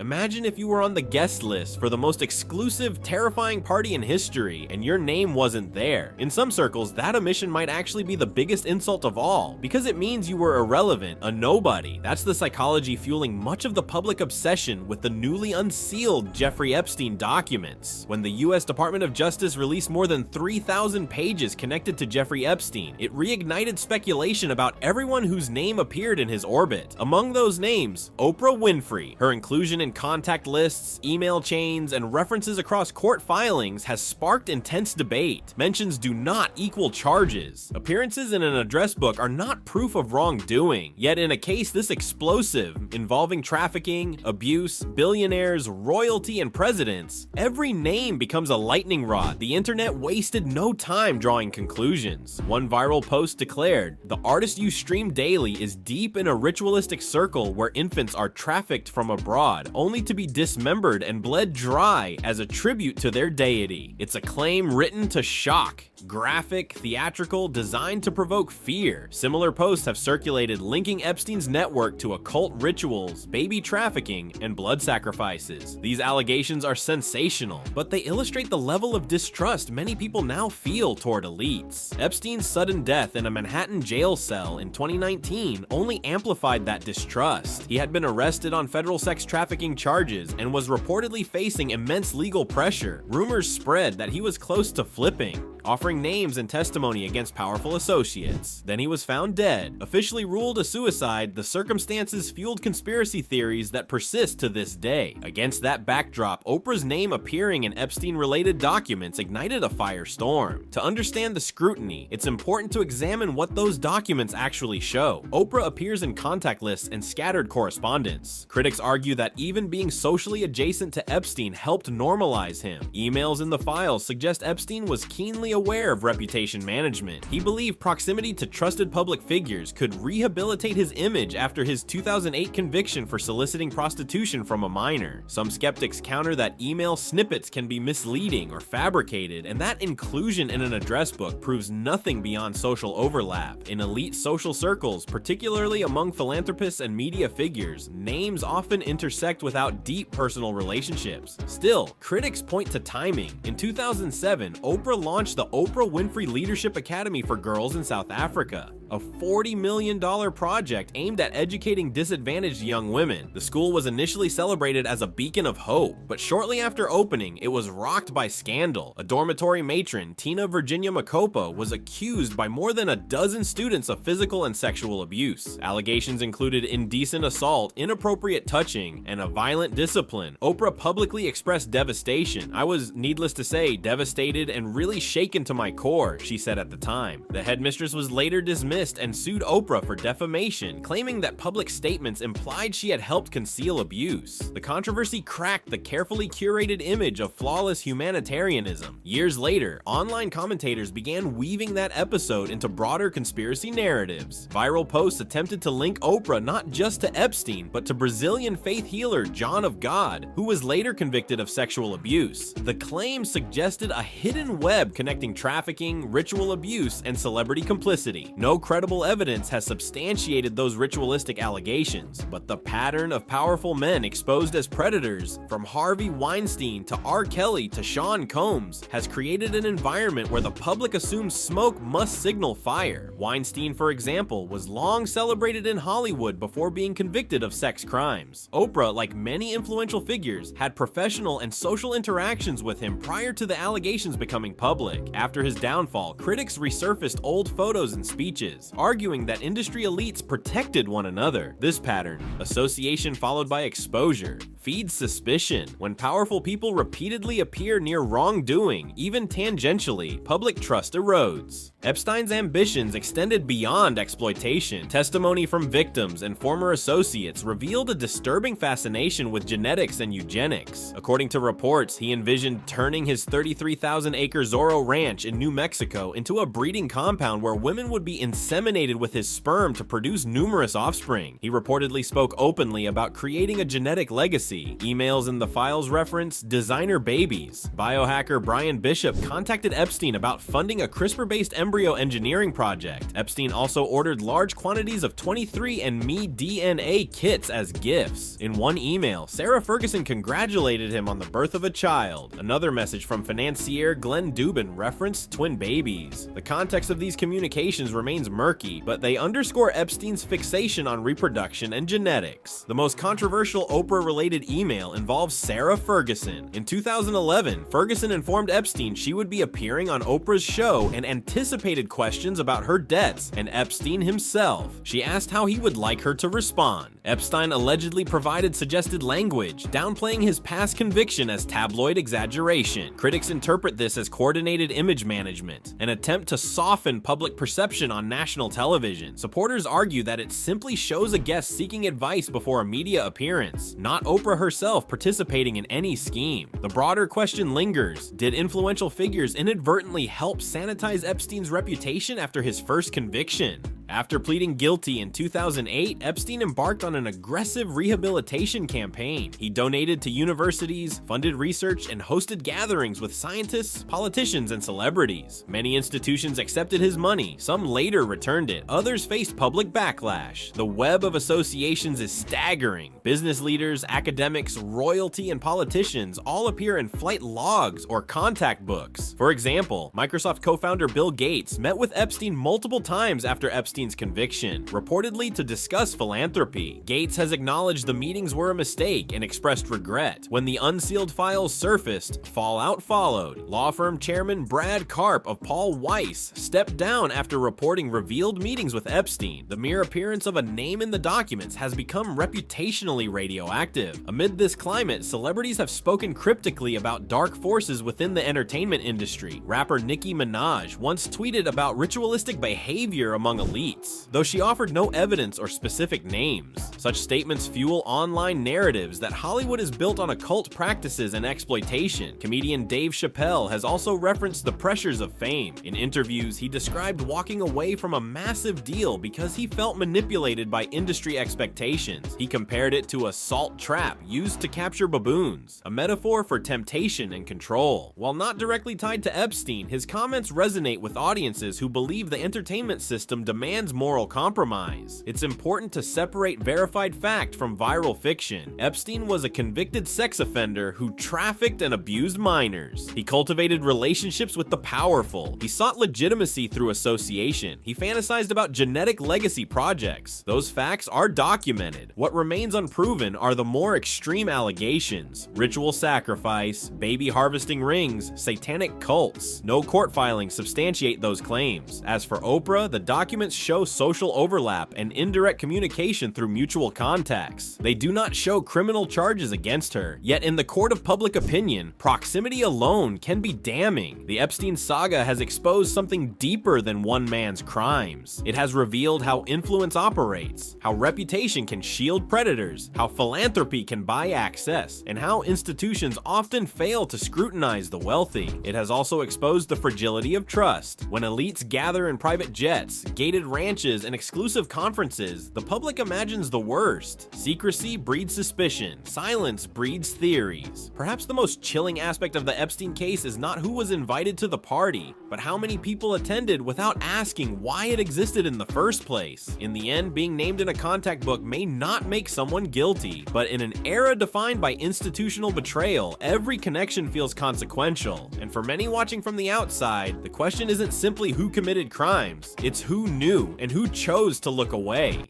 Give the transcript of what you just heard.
Imagine if you were on the guest list for the most exclusive, terrifying party in history, and your name wasn't there. In some circles, that omission might actually be the biggest insult of all, because it means you were irrelevant, a nobody. That's the psychology fueling much of the public obsession with the newly unsealed Jeffrey Epstein documents. When the US Department of Justice released more than 3,000 pages connected to Jeffrey Epstein, it reignited speculation about everyone whose name appeared in his orbit. Among those names, Oprah Winfrey. Her inclusion in contact lists, email chains, and references across court filings has sparked intense debate. Mentions do not equal charges. Appearances in an address book are not proof of wrongdoing. Yet in a case this explosive, involving trafficking, abuse, billionaires, royalty, and presidents, every name becomes a lightning rod. The internet wasted no time drawing conclusions. One viral post declared, "The artist you stream daily is deep in a ritualistic circle where infants are trafficked from abroad, only to be dismembered and bled dry as a tribute to their deity." It's a claim written to shock. Graphic, theatrical, designed to provoke fear. Similar posts have circulated linking Epstein's network to occult rituals, baby trafficking, and blood sacrifices. These allegations are sensational, but they illustrate the level of distrust many people now feel toward elites. Epstein's sudden death in a Manhattan jail cell in 2019 only amplified that distrust. He had been arrested on federal sex trafficking charges and was reportedly facing immense legal pressure. Rumors spread that he was close to flipping, offering names and testimony against powerful associates. Then he was found dead. Officially ruled a suicide, the circumstances fueled conspiracy theories that persist to this day. Against that backdrop, Oprah's name appearing in Epstein-related documents ignited a firestorm. To understand the scrutiny, it's important to examine what those documents actually show. Oprah appears in contact lists and scattered correspondence. Critics argue that even being socially adjacent to Epstein helped normalize him. Emails in the files suggest Epstein was keenly aware of reputation management. He believed proximity to trusted public figures could rehabilitate his image after his 2008 conviction for soliciting prostitution from a minor. Some skeptics counter that email snippets can be misleading or fabricated, and that inclusion in an address book proves nothing beyond social overlap. In elite social circles, particularly among philanthropists and media figures, names often intersect without deep personal relationships. Still, critics point to timing. In 2007, Oprah launched the Oprah Winfrey Leadership Academy for Girls in South Africa, a $40 million project aimed at educating disadvantaged young women. The school was initially celebrated as a beacon of hope, but shortly after opening, it was rocked by scandal. A dormitory matron, Tina Virginia Makopa, was accused by more than a dozen students of physical and sexual abuse. Allegations included indecent assault, inappropriate touching, and a violent discipline. Oprah publicly expressed devastation. "I was, needless to say, devastated and really shaken to my core," she said at the time. The headmistress was later dismissed and sued Oprah for defamation, claiming that public statements implied she had helped conceal abuse. The controversy cracked the carefully curated image of flawless humanitarianism. Years later, online commentators began weaving that episode into broader conspiracy narratives. Viral posts attempted to link Oprah not just to Epstein, but to Brazilian faith healer John of God, who was later convicted of sexual abuse. The claim suggested a hidden web connecting trafficking, ritual abuse, and celebrity complicity. No credible evidence has substantiated those ritualistic allegations, but the pattern of powerful men exposed as predators, from Harvey Weinstein to R. Kelly to Sean Combs, has created an environment where the public assumes smoke must signal fire. Weinstein, for example, was long celebrated in Hollywood before being convicted of sex crimes. Oprah, like many influential figures, had professional and social interactions with him prior to the allegations becoming public. After his downfall, critics resurfaced old photos and speeches, arguing that industry elites protected one another. This pattern, association followed by exposure, feeds suspicion. When powerful people repeatedly appear near wrongdoing, even tangentially, public trust erodes. Epstein's ambitions extended beyond exploitation. Testimony from victims and former associates revealed a disturbing fascination with genetics and eugenics. According to reports, he envisioned turning his 33,000-acre Zorro ranch in New Mexico into a breeding compound where women would be inseminated with his sperm to produce numerous offspring. He reportedly spoke openly about creating a genetic legacy privacy. Emails in the files reference designer babies. Biohacker Brian Bishop contacted Epstein about funding a CRISPR-based embryo engineering project. Epstein also ordered large quantities of 23andMe DNA kits as gifts. In one email, Sarah Ferguson congratulated him on the birth of a child. Another message from financier Glenn Dubin referenced twin babies. The context of these communications remains murky, but they underscore Epstein's fixation on reproduction and genetics. The most controversial Oprah-related email involves Sarah Ferguson. In 2011, Ferguson informed Epstein she would be appearing on Oprah's show and anticipated questions about her debts and Epstein himself. She asked how he would like her to respond. Epstein allegedly provided suggested language, downplaying his past conviction as tabloid exaggeration. Critics interpret this as coordinated image management, an attempt to soften public perception on national television. Supporters argue that it simply shows a guest seeking advice before a media appearance, not Oprah herself participating in any scheme. The broader question lingers: did influential figures inadvertently help sanitize Epstein's reputation after his first conviction? After pleading guilty in 2008, Epstein embarked on an aggressive rehabilitation campaign. He donated to universities, funded research, and hosted gatherings with scientists, politicians, and celebrities. Many institutions accepted his money, some later returned it, others faced public backlash. The web of associations is staggering. Business leaders, academics, royalty, and politicians all appear in flight logs or contact books. For example, Microsoft co-founder Bill Gates met with Epstein multiple times after Epstein's conviction, reportedly to discuss philanthropy. Gates has acknowledged the meetings were a mistake and expressed regret. When the unsealed files surfaced, fallout followed. Law firm chairman Brad Karp of Paul Weiss stepped down after reporting revealed meetings with Epstein. The mere appearance of a name in the documents has become reputationally radioactive. Amid this climate, celebrities have spoken cryptically about dark forces within the entertainment industry. Rapper Nicki Minaj once tweeted about ritualistic behavior among elites, though she offered no evidence or specific names. Such statements fuel online narratives that Hollywood is built on occult practices and exploitation. Comedian Dave Chappelle has also referenced the pressures of fame. In interviews, he described walking away from a massive deal because he felt manipulated by industry expectations. He compared it to a salt trap used to capture baboons, a metaphor for temptation and control. While not directly tied to Epstein, his comments resonate with audiences who believe the entertainment system demands moral compromise. It's important to separate verified fact from viral fiction. Epstein was a convicted sex offender who trafficked and abused minors. He cultivated relationships with the powerful. He sought legitimacy through association. He fantasized about genetic legacy projects. Those facts are documented. What remains unproven are the more extreme allegations: ritual sacrifice, baby harvesting rings, satanic cults. No court filings substantiate those claims. As for Oprah, the documents show social overlap and indirect communication through mutual contacts. They do not show criminal charges against her, yet in the court of public opinion, proximity alone can be damning. The Epstein saga has exposed something deeper than one man's crimes. It has revealed how influence operates, how reputation can shield predators, how philanthropy can buy access, and how institutions often fail to scrutinize the wealthy. It has also exposed the fragility of trust. When elites gather in private jets, gated ranches, and exclusive conferences, the public imagines the worst. Secrecy breeds suspicion. Silence breeds theories. Perhaps the most chilling aspect of the Epstein case is not who was invited to the party, but how many people attended without asking why it existed in the first place. In the end, being named in a contact book may not make someone guilty, but in an era defined by institutional betrayal, every connection feels consequential. And for many watching from the outside, the question isn't simply who committed crimes, it's who knew and who chose to look away.